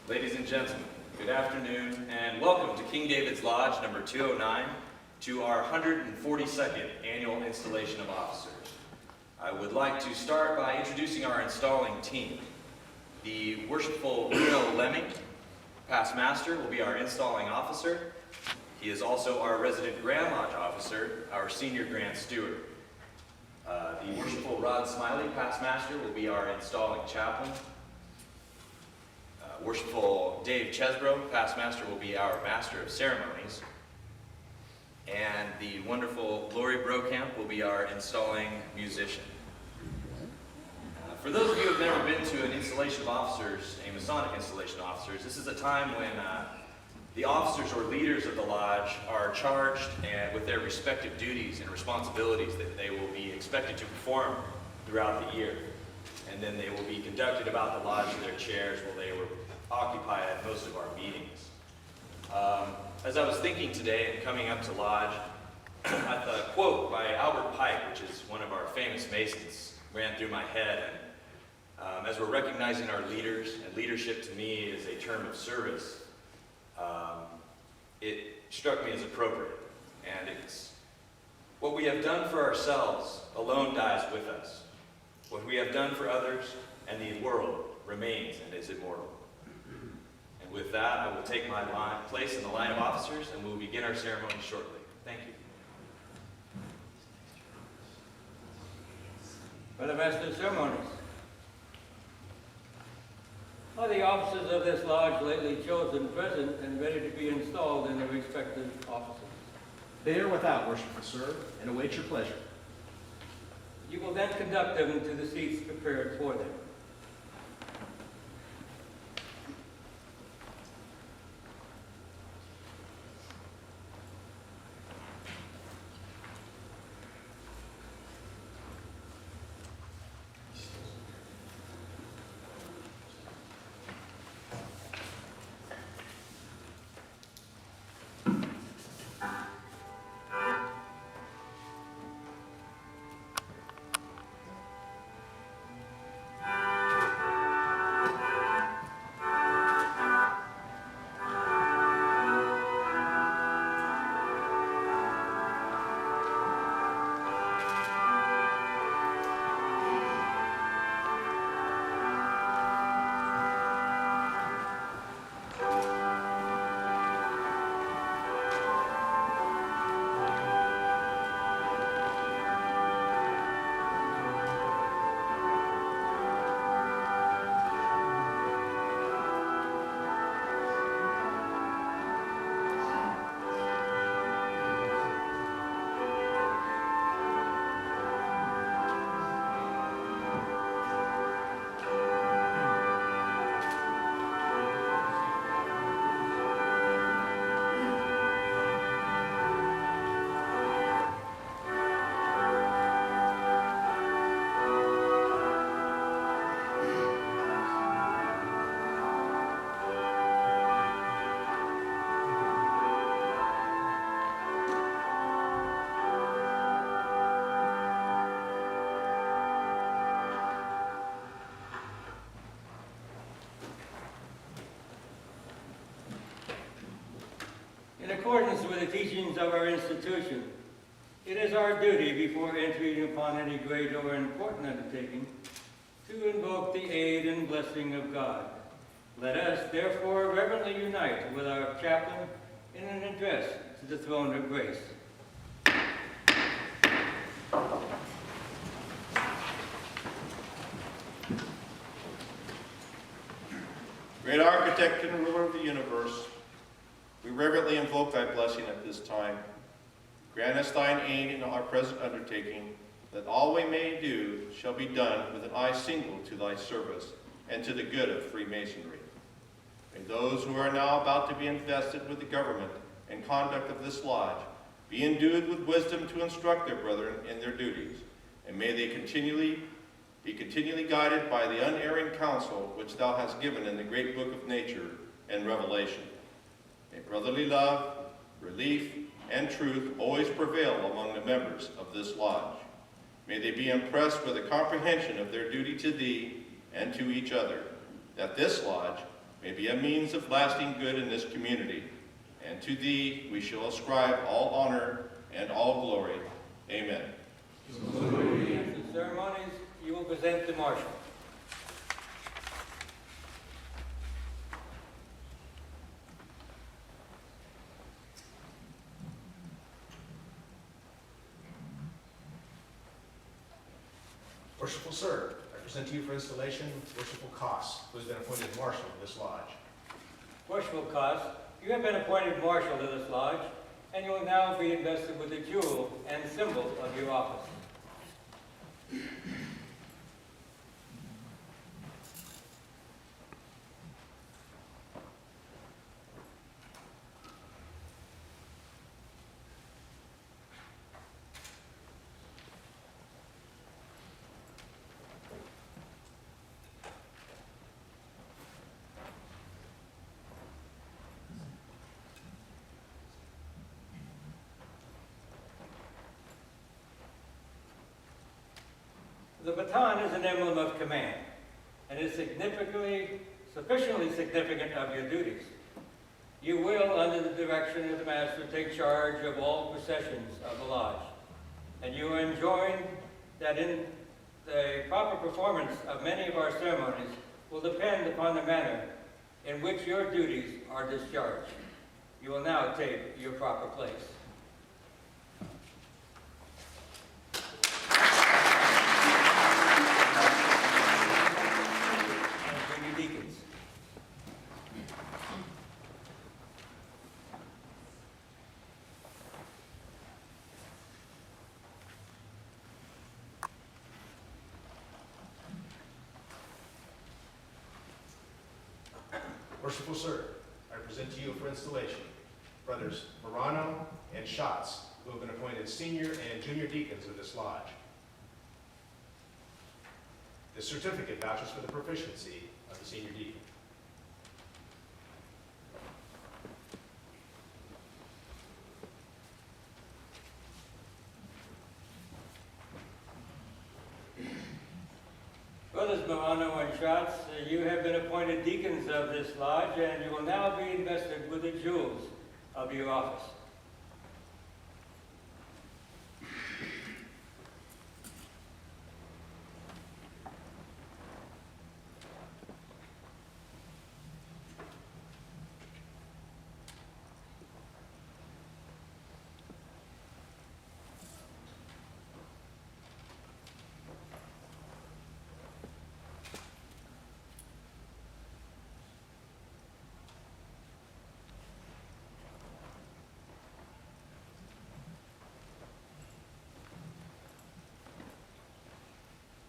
Ladies and gentlemen, good afternoon and welcome to King David's Lodge number 209 to our 142nd annual installation of officers. I would like to start by introducing our installing team. The Worshipful Bruno Lemming, past master, will be our installing officer. He is also our resident Grand Lodge officer, our senior Grand Steward. The Worshipful Rod Smiley, past master, will be our installing chaplain. Worshipful Dave Chesbro, past master, will be our master of ceremonies. And the wonderful Lori Brokamp will be our installing musician. For those of you who have never been to an installation of officers, a Masonic installation of officers, this is a time when the officers or leaders of the lodge are charged with their respective duties and responsibilities that they will be expected to perform throughout the year. And then they will be conducted about the lodge to their chairs while they will occupy at most of our meetings. As I was thinking today and coming up to lodge, a quote by Albert Pike, which is one of our famous Masons, ran through my head. And as we're recognizing our leaders, and leadership to me is a term of service, it struck me as appropriate. And it's, what we have done for ourselves alone dies with us. What we have done for others and the world remains and is immortal. And with that, I will take my place in the line of officers, and we will begin our ceremony shortly. Thank you. For the Master of Ceremonies. Are the officers of this lodge lately chosen present and ready to be installed in their respective offices? They are without, worshipful sir, and await your pleasure. You will then conduct them to the seats prepared for them. In accordance with the teachings of our institution, it is our duty before entering upon any great or important undertaking to invoke the aid and blessing of God. Let us therefore reverently unite with our chaplain in an address to the throne of grace. Great architect and ruler of the universe, we reverently invoke thy blessing at this time. Grant us thine aid in our present undertaking, that all we may do shall be done with an eye single to thy service and to the good of Freemasonry. May those who are now about to be invested with the government and conduct of this lodge be endued with wisdom to instruct their brethren in their duties, and may they be continually guided by the unerring counsel which thou hast given in the great book of nature and revelation. May brotherly love, relief, and truth always prevail among the members of this lodge. May they be impressed with a comprehension of their duty to thee and to each other, that this lodge may be a means of lasting good in this community. And to thee we shall ascribe all honor and all glory. Amen. After the ceremonies, you will present the marshal. Worshipful sir, I present to you for installation Worshipful Koss, who has been appointed marshal of this lodge. Worshipful Koss, you have been appointed marshal of this lodge, and you will now be invested with the jewel and symbol of your office. The baton is an emblem of command and is sufficiently significant of your duties. You will, under the direction of the master, take charge of all processions of the lodge, and you are enjoined that in the proper performance of many of our ceremonies will depend upon the manner in which your duties are discharged. You will now take your proper place. Worshipful sir, I present to you for installation brothers Morano and Schatz, who have been appointed senior and junior deacons of this lodge. This certificate vouches for the proficiency of the senior deacon. Brothers Morano and Schatz, you have been appointed deacons of this lodge, and you will now be invested with the jewels of your office.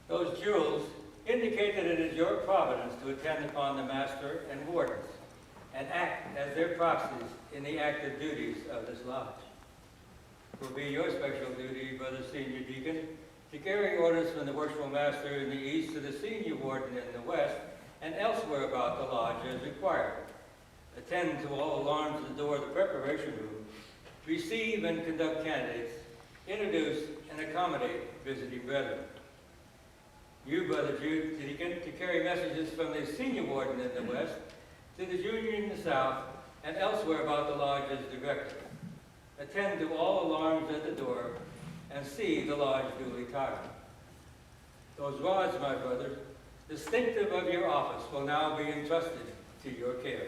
Those jewels indicate that it is your providence to attend upon the master and wardens and act as their proxies in the active duties of this lodge. It will be your special duty, Brother Senior Deacon, to carry orders from the worshipful master in the east to the senior warden in the west and elsewhere about the lodge as required. Attend to all alarms at the door of the preparation room, receive and conduct candidates, introduce and accommodate visiting brethren. You, Brother Deacon, to carry messages from the senior warden in the west to the junior in the south and elsewhere about the lodge as director. Attend to all alarms at the door and see the lodge duly tied. Those rods, my brothers, distinctive of your office, will now be entrusted to your care.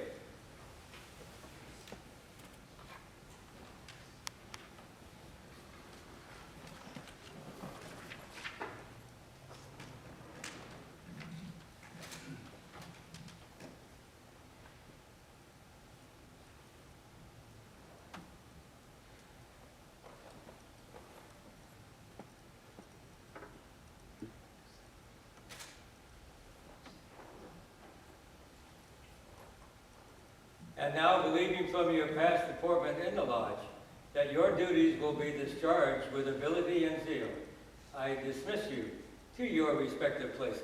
And now, believing from your past deportment in the lodge that your duties will be discharged with ability and zeal, I dismiss you to your respective places.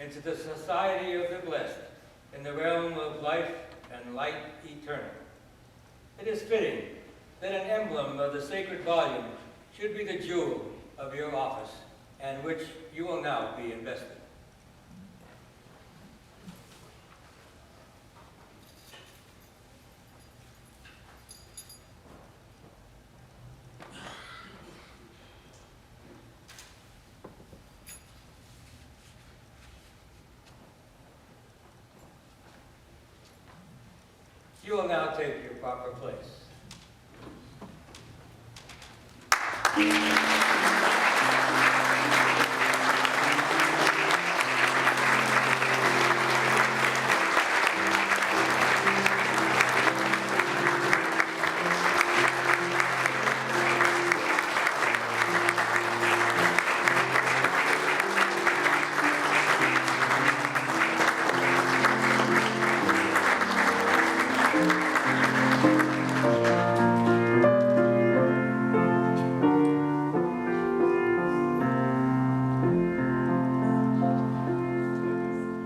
into the society of the blessed in the realm of life and light eternal. It is fitting that an emblem of the sacred volume should be the jewel of your office, and which you will now be invested. You will now take your proper place.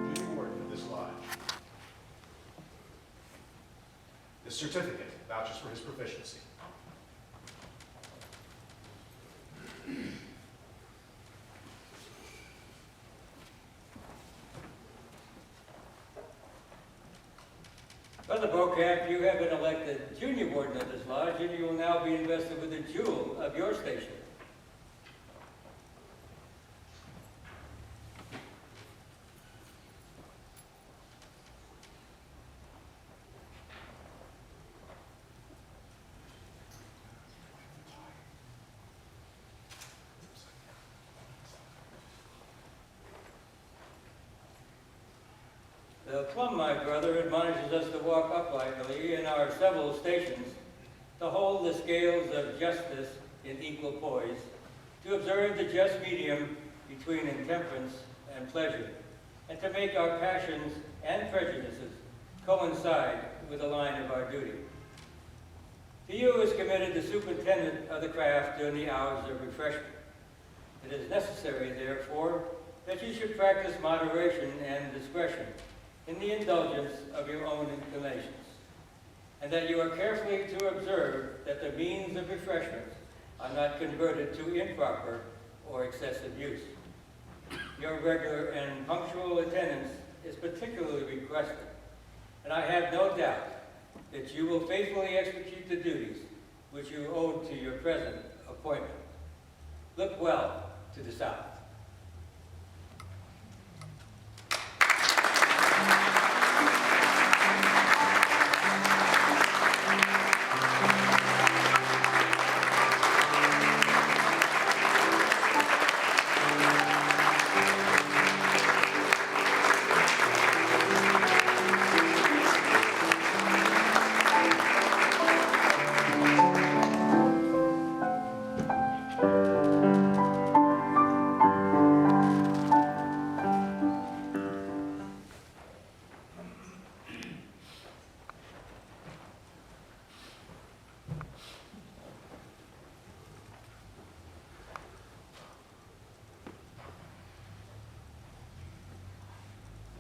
Junior Warden of this lodge. This certificate vouches for his proficiency. Brother Beaucamp, you have been elected junior warden of this lodge, and you will now be invested with the jewel of your station. The plumb, my brother, admonishes us to walk uprightly in our several stations, to hold the scales of justice in equal poise, to observe the just medium between intemperance and pleasure, and to make our passions and prejudices coincide with the line of our duty. To you is committed the superintendent of the craft during the hours of refreshment. It is necessary, therefore, that you should practice moderation and discretion in the indulgence of your own inclinations, and that you are carefully to observe that the means of refreshment are not converted to improper or excessive use. Your regular and punctual attendance is particularly requested, and I have no doubt that you will faithfully execute the duties which you owe to your present appointment. Look well to the south.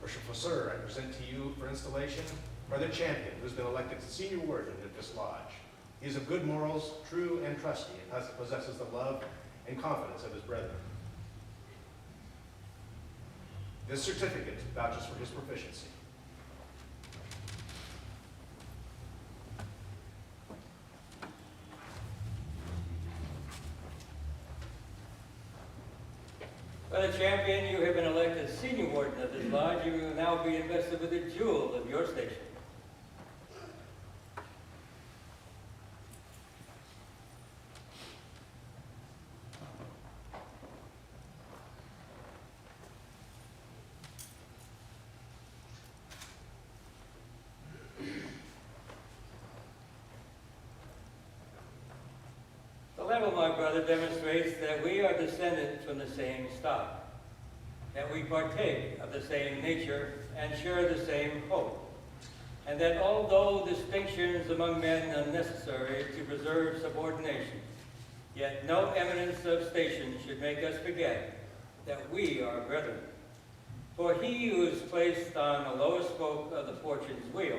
Worshipful sir, I present to you for installation Brother Champion, who has been elected senior warden at this lodge. He is of good morals, true and trusty, and possesses the love and confidence of his brethren. This certificate vouches for his proficiency. Brother Champion, you have been elected senior warden of this lodge. You will now be invested with the jewel of your station. The level, my brother, demonstrates that we are descended from the same stock, that we partake of the same nature and share the same hope, and that although distinctions among men are necessary to preserve subordination, yet no eminence of station should make us forget that we are brethren. For he who is placed on the lowest spoke of the fortune's wheel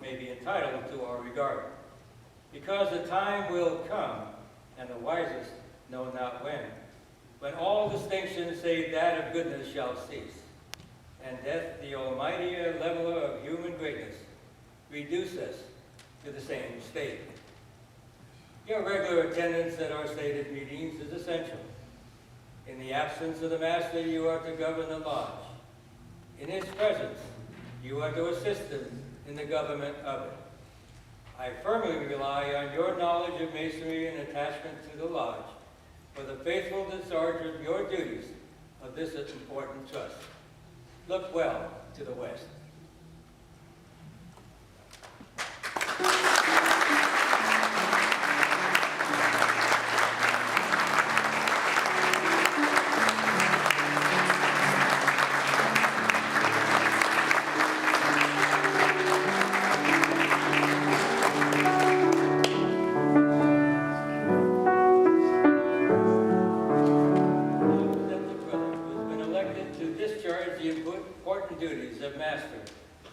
may be entitled to our regard. Because the time will come, and the wisest know not when all distinction save that of goodness shall cease, and death, the almighty leveler of human greatness, reduce us to the same state. Your regular attendance at our stated meetings is essential. In the absence of the master, you are to govern the lodge. In his presence, you are to assist him in the government of it. I firmly rely on your knowledge of masonry and attachment to the lodge for the faithful discharge of your duties of this important trust. Look well to the west. Of master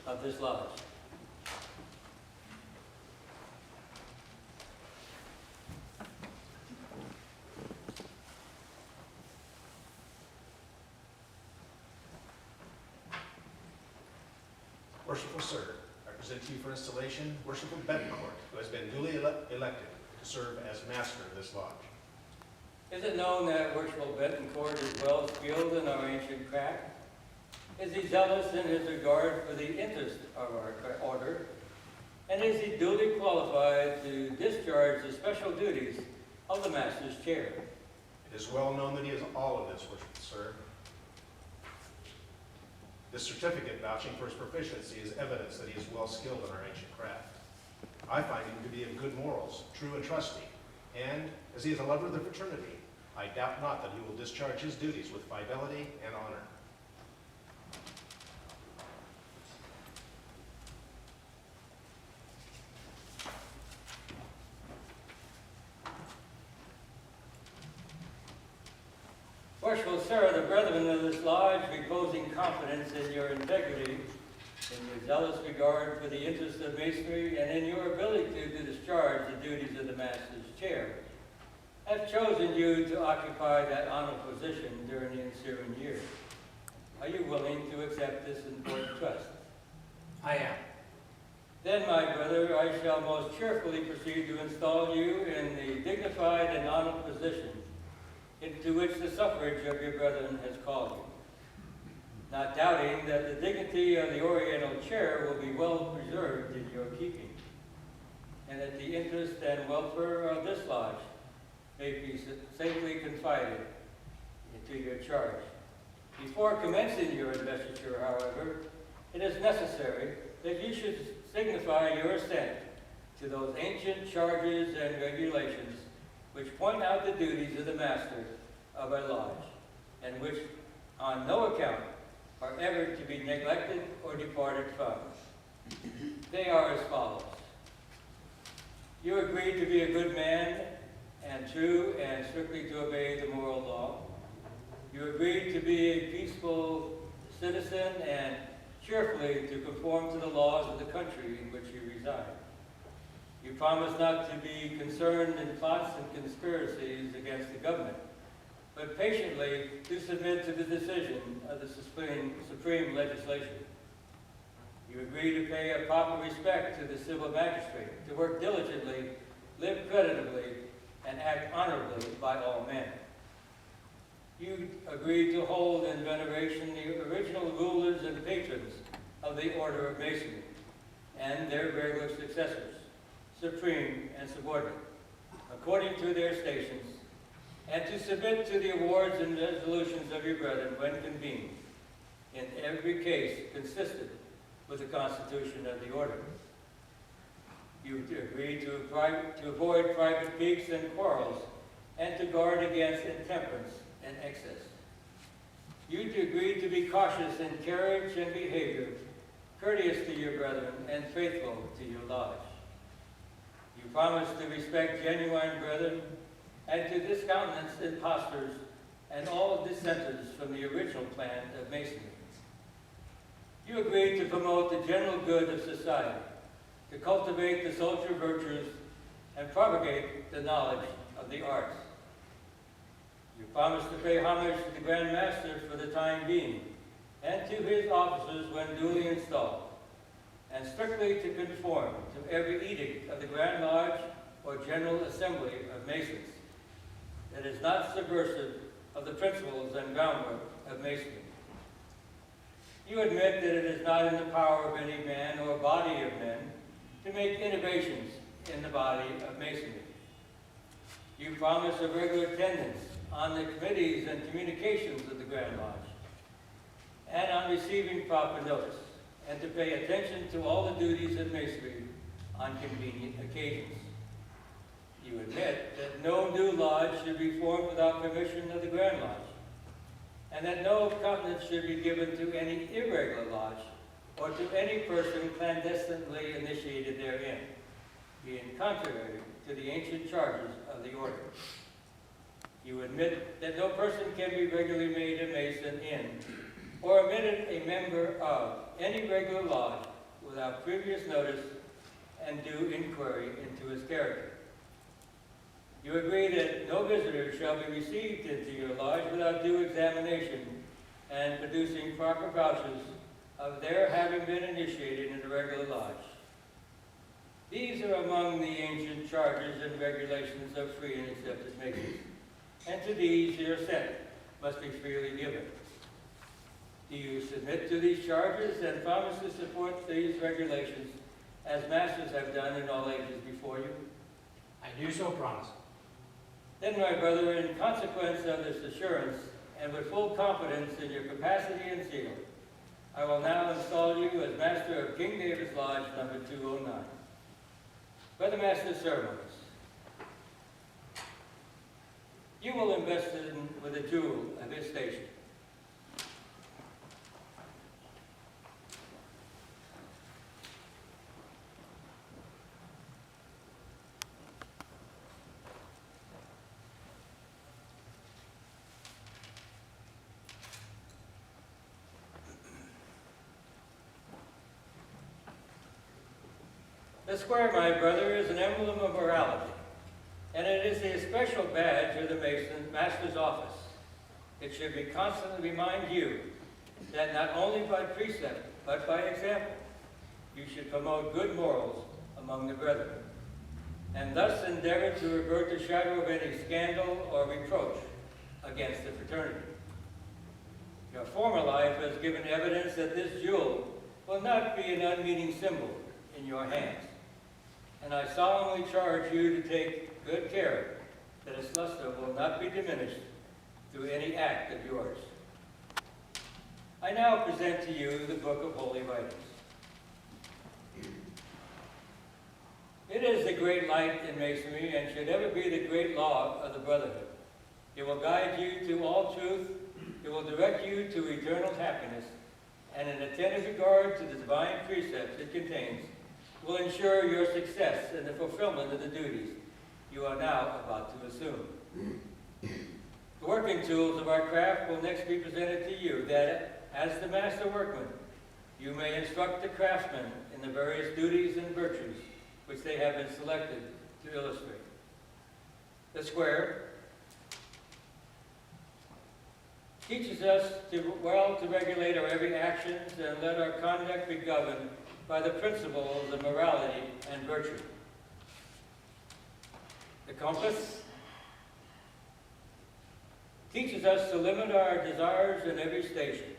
of this lodge. Worshipful sir, I present to you for installation Worshipful Betancourt, who has been duly elected to serve as master of this lodge. Is it known that Worshipful Betancourt is well skilled in our ancient craft? Is he zealous in his regard for the interest of our order? And is he duly qualified to discharge the special duties of the master's chair? It is well known that he is all of this, worshipful sir. This certificate vouching for his proficiency is evidence that he is well skilled in our ancient craft. I find him to be of good morals, true and trusty, and as he is a lover of the fraternity, I doubt not that he will discharge his duties with fidelity and honor. Worshipful sir, the brethren of this lodge, reposing confidence in your integrity, in your zealous regard for the interests of masonry, and in your ability to discharge the duties of the master's chair, have chosen you to occupy that honored position during the ensuing year. Are you willing to accept this important trust? I am. Then, my brother, I shall most cheerfully proceed to install you in the dignified and honored position into which the suffrage of your brethren has called you, not doubting that the dignity of the Oriental chair will be well preserved in your keeping, and that the interest and welfare of this lodge may be safely confided into your charge. Before commencing your investiture, however, it is necessary that you should signify your assent to those ancient charges and regulations which point out the duties of the master of a lodge, and which on no account are ever to be neglected or departed from. They are as follows. You agree to be a good man and true and strictly to obey the moral law. You agree to be a peaceful citizen and cheerfully to conform to the laws of the country in which you reside. You promise not to be concerned in plots and conspiracies against the government, but patiently to submit to the decision of the supreme legislation. You agree to pay a proper respect to the civil magistrate, to work diligently, live creditably, and act honorably by all men. You agree to hold in veneration the original rulers and patrons of the Order of Masonry and their regular successors, supreme and subordinate, according to their stations, and to submit to the awards and resolutions of your brethren when convened, in every case consistent with the Constitution of the Order. You agree to avoid private piques and quarrels, and to guard against intemperance and excess. You agree to be cautious in carriage and behavior, courteous to your brethren, and faithful to your lodge. You promise to respect genuine brethren, and to discountenance impostors and all dissenters from the original plan of masonry. You agreed to promote the general good of society, to cultivate the social virtues, and propagate the knowledge of the arts. You promised to pay homage to the Grand Master for the time being, and to his officers when duly installed, and strictly to conform to every edict of the Grand Lodge or General Assembly of Masons that is not subversive of the principles and groundwork of Masonry. You admit that it is not in the power of any man or body of men to make innovations in the body of Masonry. You promise a regular attendance on the committees and communications of the Grand Lodge, and on receiving proper notice, and to pay attention to all the duties of Masonry on convenient occasions. You admit that no new lodge should be formed without permission of the Grand Lodge, and that no countenance should be given to any irregular lodge or to any person clandestinely initiated therein, being contrary to the ancient charges of the order. You admit that no person can be regularly made a Mason in or admitted a member of any regular lodge without previous notice and due inquiry into his character. You agree that no visitor shall be received into your lodge without due examination and producing proper vouchers of their having been initiated in a regular lodge. These are among the ancient charges and regulations of free and accepted Masons, and to these your assent must be freely given. Do you submit to these charges and promise to support these regulations as masters have done in all ages before you? I do so promise. Then, my brother, in consequence of this assurance, and with full confidence in your capacity and zeal, I will now install you as Master of King David's Lodge number 209. Brother Master of Ceremonies, you will invest him with a jewel of his station. The square, my brother, is an emblem of morality, and it is the especial badge of the Master's office. It should be constantly remind you that not only by precept, but by example, you should promote good morals among the brethren, and thus endeavor to avert the shadow of any scandal or reproach against the fraternity. Your former life has given evidence that this jewel will not be an unmeaning symbol in your hands, and I solemnly charge you to take good care that its luster will not be diminished through any act of yours. I now present to you the Book of Holy Writings. It is the great light in Masonry and should ever be the great law of the Brotherhood. It will guide you to all truth, it will direct you to eternal happiness, and in attentive regard to the divine precepts it contains, will ensure your success in the fulfillment of the duties you are now about to assume. The working tools of our craft will next be presented to you, that, as the master workman, you may instruct the craftsmen in the various duties and virtues which they have been selected to illustrate. The square teaches us well to regulate our every actions and let our conduct be governed by the principles of morality and virtue. The compass teaches us to limit our desires in every station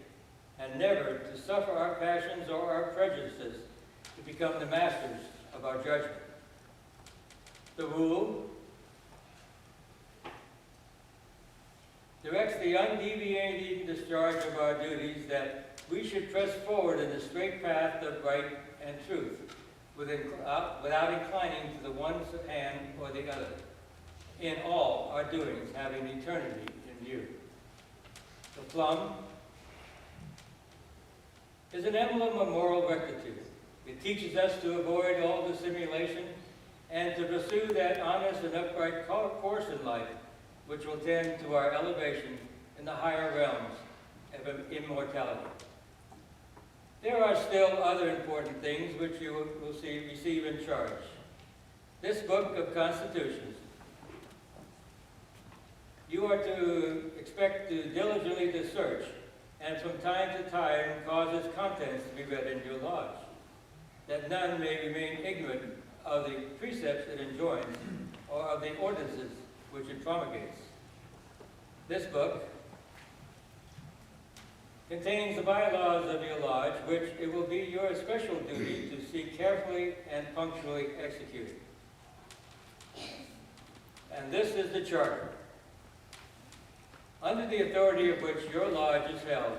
and never to suffer our passions or our prejudices to become the masters of our judgment. The rule directs the undeviating discharge of our duties, that we should press forward in the straight path of right and truth, without inclining to the one hand or the other, in all our doings having eternity in view. The plum is an emblem of moral rectitude. It teaches us to avoid all dissimulation and to pursue that honest and upright course in life which will tend to our elevation in the higher realms of immortality. There are still other important things which you will receive in charge. This book of constitutions, you are to expect to diligently to search, and from time to time cause its contents to be read in your lodge, that none may remain ignorant of the precepts it enjoins, or of the ordinances which it promulgates. This book contains the bylaws of your lodge, which it will be your special duty to see carefully and punctually executed. And this is the charter, under the authority of which your lodge is held,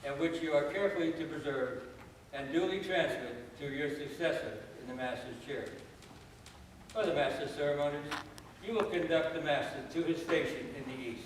and which you are carefully to preserve and duly transmit to your successor in the Master's chair. For the Master's ceremonies, you will conduct the Master to his station in the east.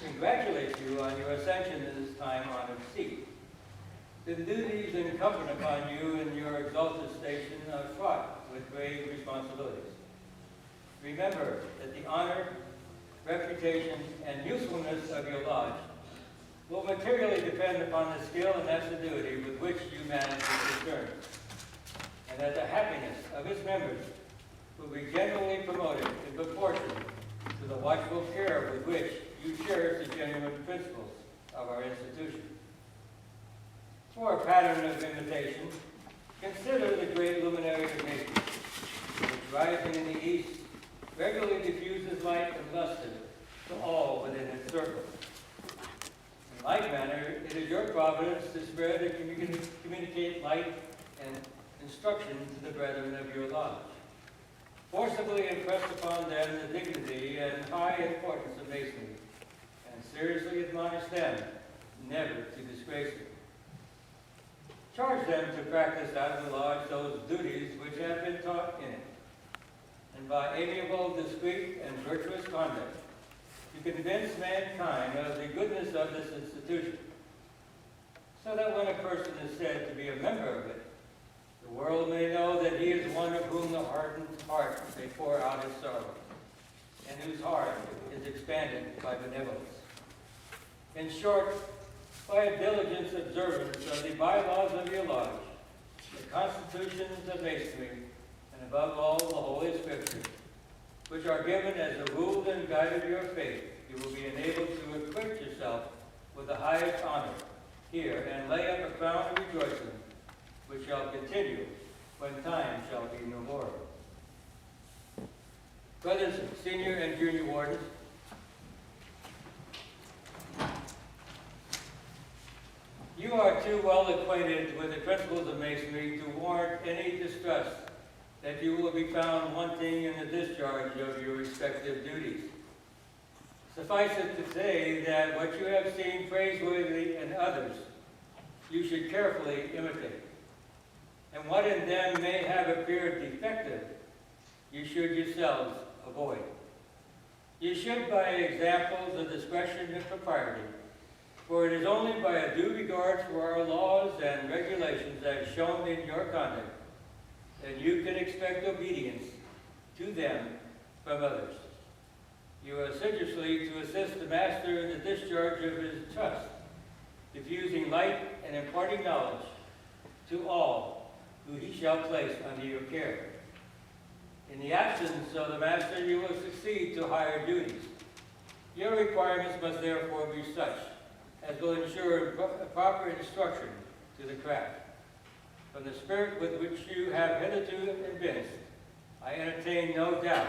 Congratulate you on your ascension to this time-honored seat. The duties incumbent upon you in your exalted station are fraught with grave responsibilities. Remember that the honor, reputation, and usefulness of your lodge will materially depend upon the skill and assiduity with which you manage its concerns, and that the happiness of its members will be generally promoted in proportion to the watchful care with which you cherish the genuine principles of our institution. For a pattern of imitation, consider the great luminary of nature, which rising in the east regularly diffuses light and luster to all within its circle. In like manner, it is your providence to spread and communicate light and instruction to the brethren of your lodge. Forcibly impress upon them the dignity and high importance of masonry, and seriously admonish them never to disgrace it. Charge them to practice out of the lodge those duties which have been taught in it, and by amiable, discreet, and virtuous conduct, to convince mankind of the goodness of this institution, so that when a person is said to be a member of it, the world may know that he is one of whom the hardened heart may pour out his sorrow, and whose heart is expanded by benevolence. In short, by a diligent observance of the bylaws of your lodge, the constitutions of masonry, and above all the Holy Scriptures, which are given as the rule and guide of your faith, you will be enabled to equip yourself with the highest honor here, and lay up a crown of rejoicing, which shall continue when time shall be no more. Brothers, senior and junior wardens, you are too well acquainted with the principles of masonry to warrant any distrust that you will be found wanting in the discharge of your respective duties. Suffice it to say that what you have seen praiseworthy in others, you should carefully imitate. And what in them may have appeared defective, you should yourselves avoid. You should, by examples of discretion and propriety, for it is only by a due regard for our laws and regulations as shown in your conduct that you can expect obedience to them from others. You are assiduously to assist the Master in the discharge of his trust, diffusing light and imparting knowledge to all who he shall place under your care. In the absence of the Master, you will succeed to higher duties. Your requirements must therefore be such as will ensure proper instruction to the craft. From the spirit with which you have hitherto evinced, I entertain no doubt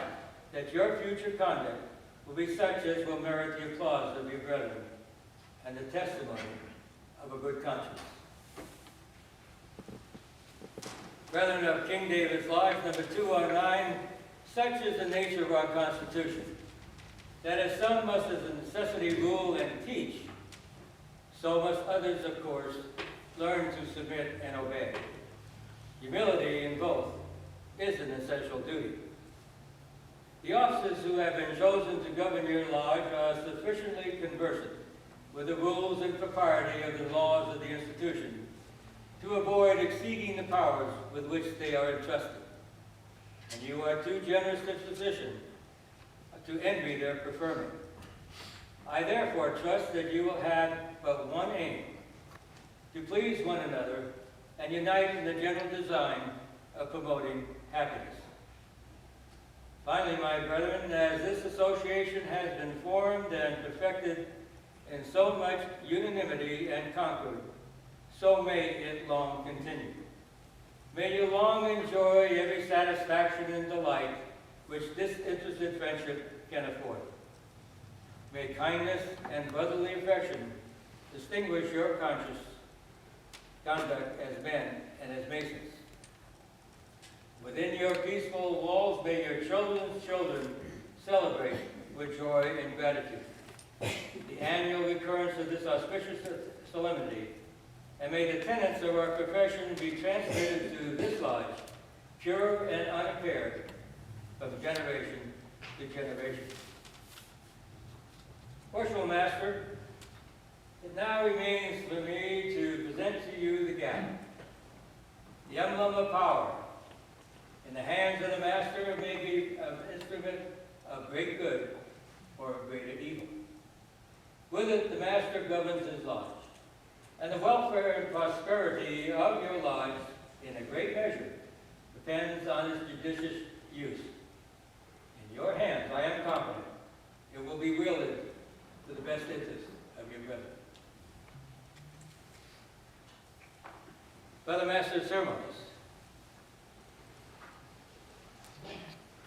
that your future conduct will be such as will merit the applause of your brethren and the testimony of a good conscience. Brethren of King David's Lodge, number 209, such is the nature of our Constitution, that as some must as a necessity rule and teach, so must others, of course, learn to submit and obey. Humility in both is an essential duty. The officers who have been chosen to govern your lodge are sufficiently conversant with the rules and propriety of the laws of the institution to avoid exceeding the powers with which they are entrusted. And you are too generous a physician to envy their preferment. I therefore trust that you will have but one aim, to please one another and unite in the general design of promoting happiness. Finally, my brethren, as this association has been formed and perfected in so much unanimity and concord, so may it long continue. May you long enjoy every satisfaction and delight which this interested friendship can afford. May kindness and brotherly affection distinguish your conscious conduct as men and as Masons. Within your peaceful walls, may your children's children celebrate with joy and gratitude the annual recurrence of this auspicious solemnity, and may the tenets of our profession be transmitted to this lodge, pure and unimpaired, from generation to generation. Worshipful Master, it now remains for me to present to you the gap, the emblem of power. In the hands of the Master may be an instrument of great good or of greater evil. With it, the Master governs his lodge, and the welfare and prosperity of your lodge, in a great measure, depends on its judicious use. In your hands, I am confident, it will be wielded to the best interest of your brethren. Brother Master of Ceremonies,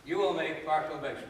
you will make proclamation.